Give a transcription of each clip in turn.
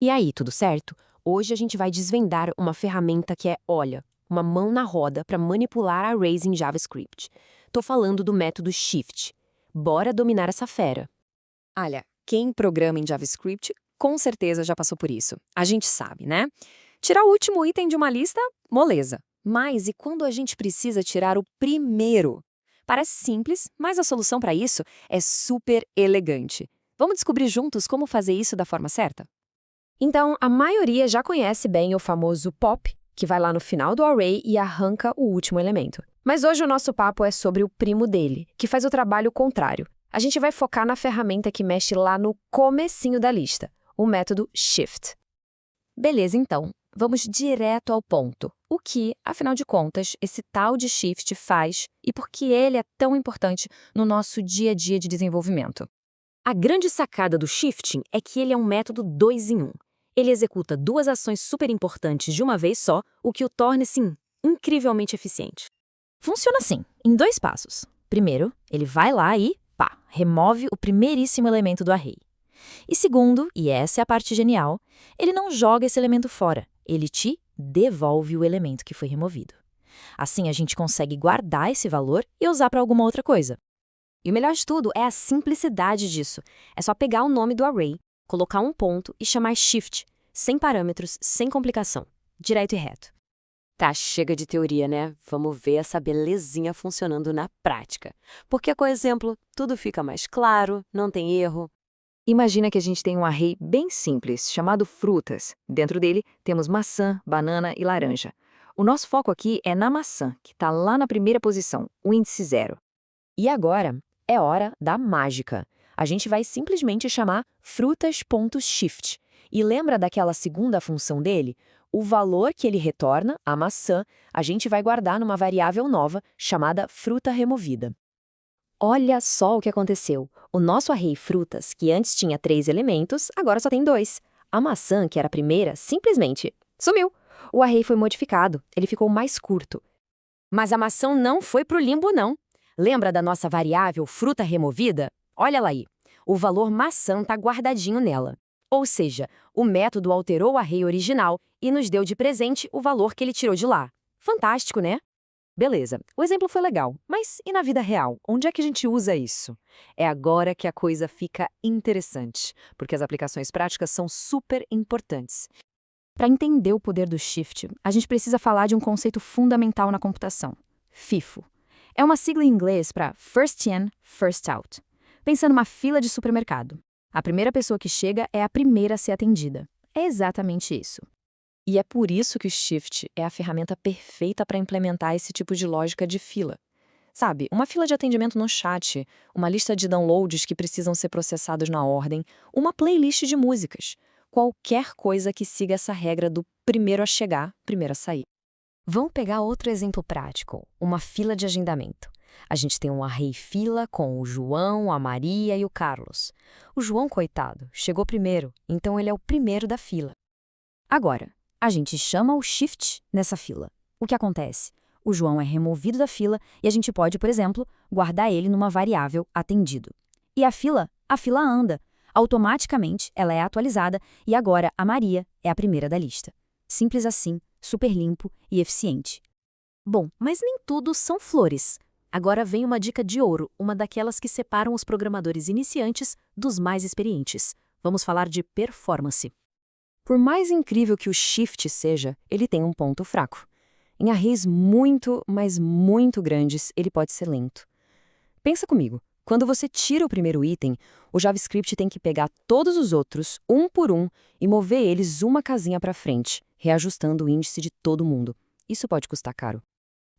E aí, tudo certo? Hoje a gente vai desvendar uma ferramenta que é, olha, uma mão na roda para manipular arrays em JavaScript. Tô falando do método Shift. Bora dominar essa fera. Olha, quem programa em JavaScript com certeza já passou por isso. A gente sabe, né? Tirar o último item de uma lista, moleza. Mas e quando a gente precisa tirar o primeiro? Parece simples, mas a solução para isso é super elegante. Vamos descobrir juntos como fazer isso da forma certa? Então, a maioria já conhece bem o famoso pop, que vai lá no final do array e arranca o último elemento. Mas hoje o nosso papo é sobre o primo dele, que faz o trabalho contrário. A gente vai focar na ferramenta que mexe lá no comecinho da lista, o método Shift. Beleza, então. Vamos direto ao ponto. O que, afinal de contas, esse tal de Shift faz e por que ele é tão importante no nosso dia a dia de desenvolvimento? A grande sacada do shifting é que ele é um método 2 em 1. Ele executa duas ações super importantes de uma vez só, o que o torna, assim, incrivelmente eficiente. Funciona assim, em 2 passos. Primeiro, ele vai lá e, pá, remove o primeiríssimo elemento do array. E segundo, e essa é a parte genial, ele não joga esse elemento fora, ele te devolve o elemento que foi removido. Assim a gente consegue guardar esse valor e usar para alguma outra coisa. E o melhor de tudo é a simplicidade disso. É só pegar o nome do array, colocar um ponto e chamar shift, sem parâmetros, sem complicação, direto e reto. Tá, chega de teoria, né? Vamos ver essa belezinha funcionando na prática. Porque com o exemplo, tudo fica mais claro, não tem erro. Imagina que a gente tem um array bem simples, chamado frutas. Dentro dele, temos maçã, banana e laranja. O nosso foco aqui é na maçã, que está lá na primeira posição, o índice 0. E agora é hora da mágica. A gente vai simplesmente chamar frutas.shift. E lembra daquela segunda função dele? O valor que ele retorna, a maçã, a gente vai guardar numa variável nova chamada fruta removida. Olha só o que aconteceu. O nosso array frutas, que antes tinha 3 elementos, agora só tem 2. A maçã, que era a primeira, simplesmente sumiu. O array foi modificado, ele ficou mais curto. Mas a maçã não foi pro limbo, não. Lembra da nossa variável fruta removida? Olha ela aí. O valor maçã está guardadinho nela. Ou seja, o método alterou o array original e nos deu de presente o valor que ele tirou de lá. Fantástico, né? Beleza, o exemplo foi legal, mas e na vida real? Onde é que a gente usa isso? É agora que a coisa fica interessante, porque as aplicações práticas são super importantes. Para entender o poder do Shift, a gente precisa falar de um conceito fundamental na computação: FIFO. É uma sigla em inglês para First In, First Out. Pensa numa fila de supermercado. A primeira pessoa que chega é a primeira a ser atendida. É exatamente isso. E é por isso que o Shift é a ferramenta perfeita para implementar esse tipo de lógica de fila. Sabe, uma fila de atendimento no chat, uma lista de downloads que precisam ser processados na ordem, uma playlist de músicas. Qualquer coisa que siga essa regra do primeiro a chegar, primeiro a sair. Vamos pegar outro exemplo prático, uma fila de agendamento. A gente tem um array fila com o João, a Maria e o Carlos. O João, coitado, chegou primeiro, então ele é o primeiro da fila. Agora, a gente chama o shift nessa fila. O que acontece? O João é removido da fila e a gente pode, por exemplo, guardar ele numa variável atendido. E a fila anda. Automaticamente, ela é atualizada e agora a Maria é a primeira da lista. Simples assim, super limpo e eficiente. Bom, mas nem tudo são flores. Agora vem uma dica de ouro, uma daquelas que separam os programadores iniciantes dos mais experientes. Vamos falar de performance. Por mais incrível que o Shift seja, ele tem um ponto fraco. Em arrays muito, mas muito grandes, ele pode ser lento. Pensa comigo, quando você tira o primeiro item, o JavaScript tem que pegar todos os outros, um por um, e mover eles uma casinha para frente, reajustando o índice de todo mundo. Isso pode custar caro.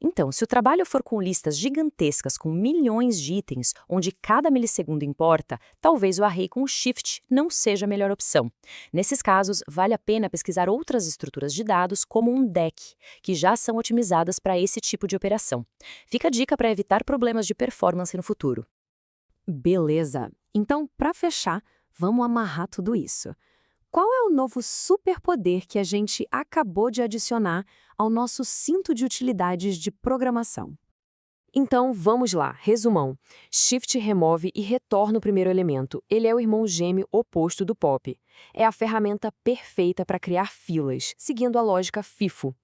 Então, se o trabalho for com listas gigantescas com milhões de itens, onde cada milissegundo importa, talvez o array com shift não seja a melhor opção. Nesses casos, vale a pena pesquisar outras estruturas de dados, como um DEC, que já são otimizadas para esse tipo de operação. Fica a dica para evitar problemas de performance no futuro. Beleza. Então, para fechar, vamos amarrar tudo isso. Qual é o novo superpoder que a gente acabou de adicionar ao nosso cinto de utilidades de programação? Então, vamos lá, resumão. Shift remove e retorna o primeiro elemento. Ele é o irmão gêmeo oposto do pop. É a ferramenta perfeita para criar filas, seguindo a lógica FIFO.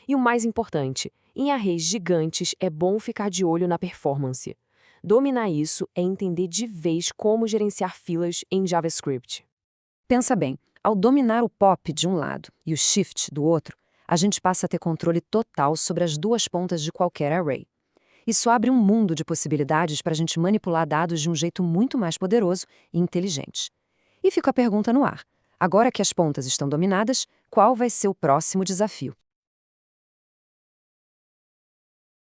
E o mais importante, em arrays gigantes é bom ficar de olho na performance. Dominar isso é entender de vez como gerenciar filas em JavaScript. Pensa bem, ao dominar o pop de um lado e o shift do outro, a gente passa a ter controle total sobre as duas pontas de qualquer array. Isso abre um mundo de possibilidades para a gente manipular dados de um jeito muito mais poderoso e inteligente. E fica a pergunta no ar. Agora que as pontas estão dominadas, qual vai ser o próximo desafio?